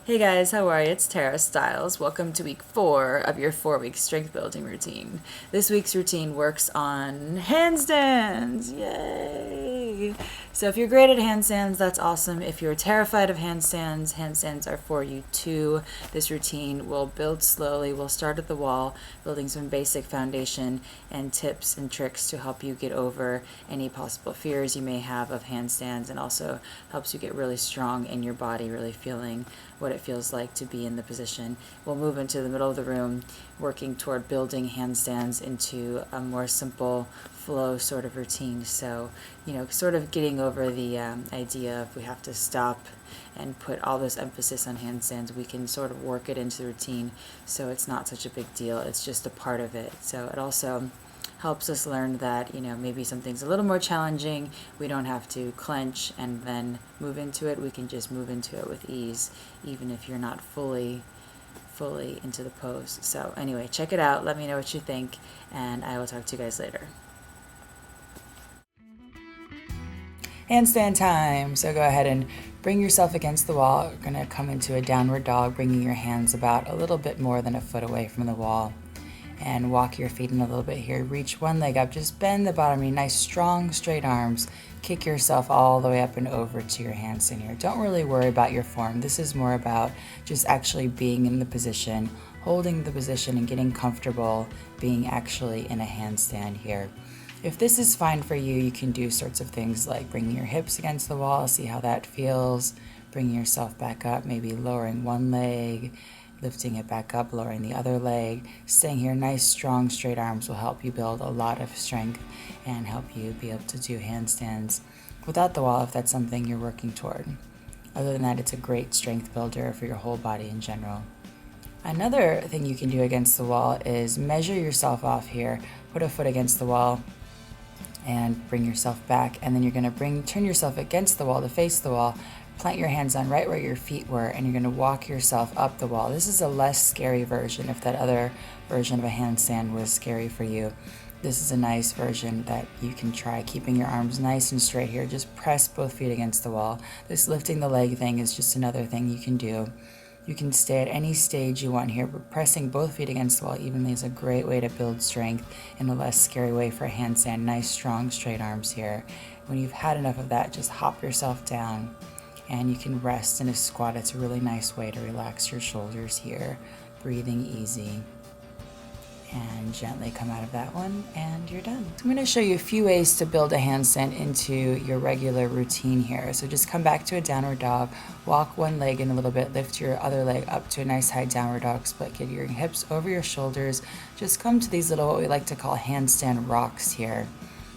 Hey guys, how are you? It's Tara Stiles. Welcome to week 4 of your 4-week strength building routine. This week's routine works on handstands. Yay! So if you're great at handstands, that's awesome. If you're terrified of handstands, handstands are for you too. This routine will build slowly. We'll start at the wall, building some basic foundation and tips and tricks to help you get over any possible fears you may have of handstands, and also helps you get really strong in your body, really feeling what it feels like to be in the position. We'll move into the middle of the room, working toward building handstands into a more simple flow sort of routine. So, sort of getting over the idea of we have to stop and put all this emphasis on handstands. We can sort of work it into the routine so it's not such a big deal. It's just a part of it. So it also helps us learn that, maybe something's a little more challenging. We don't have to clench and then move into it. We can just move into it with ease, even if you're not fully into the pose. So anyway, check it out. Let me know what you think, and I will talk to you guys later. Handstand time. So go ahead and bring yourself against the wall. We're going to come into a downward dog, bringing your hands about a little bit more than a foot away from the wall. And walk your feet in a little bit here. Reach one leg up, just bend the bottom knee, nice strong straight arms. Kick yourself all the way up and over to your handstand here. Don't really worry about your form. This is more about just actually being in the position, holding the position and getting comfortable being actually in a handstand here. If this is fine for you, you can do sorts of things like bringing your hips against the wall, see how that feels, bringing yourself back up, maybe lowering one leg, lifting it back up, lowering the other leg. Staying here, nice, strong, straight arms will help you build a lot of strength and help you be able to do handstands without the wall if that's something you're working toward. Other than that, it's a great strength builder for your whole body in general. Another thing you can do against the wall is measure yourself off here. Put a foot against the wall and bring yourself back, and then you're going to turn yourself against the wall to face the wall. Plant your hands on right where your feet were, and you're going to walk yourself up the wall. This is a less scary version. If that other version of a handstand was scary for you, this is a nice version that you can try, keeping your arms nice and straight here. Just press both feet against the wall. This lifting the leg thing is just another thing you can do. You can stay at any stage you want here, but pressing both feet against the wall evenly is a great way to build strength in a less scary way for a handstand. Nice, strong, straight arms here. When you've had enough of that, just hop yourself down and you can rest in a squat. It's a really nice way to relax your shoulders here. Breathing easy. And gently come out of that one, and you're done. So I'm going to show you a few ways to build a handstand into your regular routine here. So just come back to a downward dog, walk one leg in a little bit, lift your other leg up to a nice high downward dog split, get your hips over your shoulders. Just come to these little, what we like to call handstand rocks here.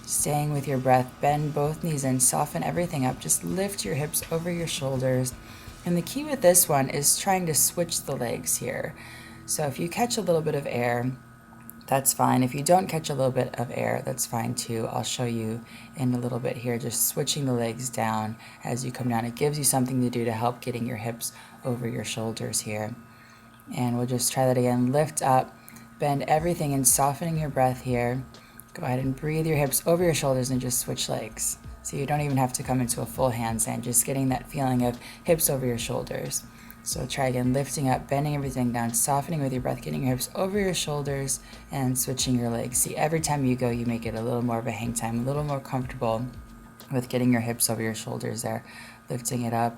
Staying with your breath, bend both knees in, soften everything up, just lift your hips over your shoulders. And the key with this one is trying to switch the legs here. So if you catch a little bit of air, that's fine. If you don't catch a little bit of air, that's fine too. I'll show you in a little bit here, just switching the legs down as you come down. It gives you something to do to help getting your hips over your shoulders here. And we'll just try that again. Lift up, bend everything and softening your breath here. Go ahead and breathe your hips over your shoulders and just switch legs. So you don't even have to come into a full handstand, just getting that feeling of hips over your shoulders. So try again, lifting up, bending everything down, softening with your breath, getting your hips over your shoulders and switching your legs. See, every time you go, you make it a little more of a hang time, a little more comfortable with getting your hips over your shoulders there, lifting it up,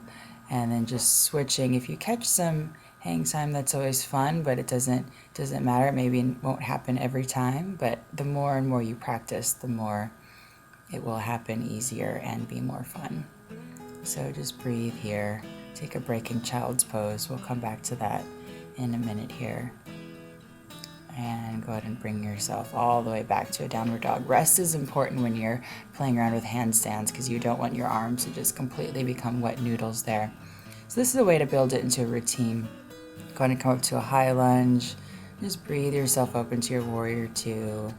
and then just switching. If you catch some hang time, that's always fun, but it doesn't matter. Maybe it won't happen every time, but the more and more you practice, the more it will happen easier and be more fun. So just breathe here. Take a break in child's pose. We'll come back to that in a minute here. And go ahead and bring yourself all the way back to a downward dog. Rest is important when you're playing around with handstands because you don't want your arms to just completely become wet noodles there. So this is a way to build it into a routine. Go ahead and come up to a high lunge. Just breathe yourself open to your warrior two,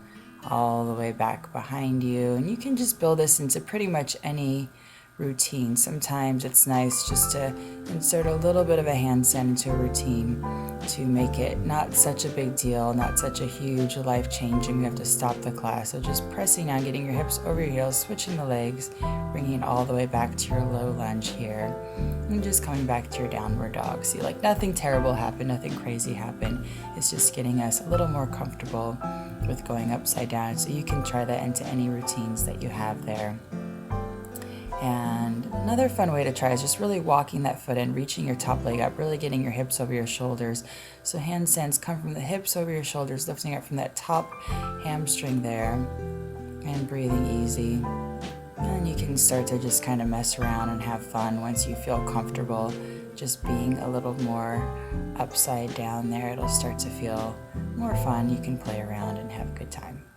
all the way back behind you. And you can just build this into pretty much any routine. Sometimes it's nice just to insert a little bit of a handstand into a routine to make it not such a big deal, not such a huge life-changing, you have to stop the class. So just pressing on, getting your hips over your heels, switching the legs, bringing it all the way back to your low lunge here, and just coming back to your downward dog. See, like nothing terrible happened, nothing crazy happened. It's just getting us a little more comfortable with going upside down. So you can try that into any routines that you have there. And another fun way to try is just really walking that foot in, reaching your top leg up, really getting your hips over your shoulders. So handstands come from the hips over your shoulders, lifting up from that top hamstring there, and breathing easy. And you can start to just kind of mess around and have fun once you feel comfortable just being a little more upside down there. It'll start to feel more fun. You can play around and have a good time.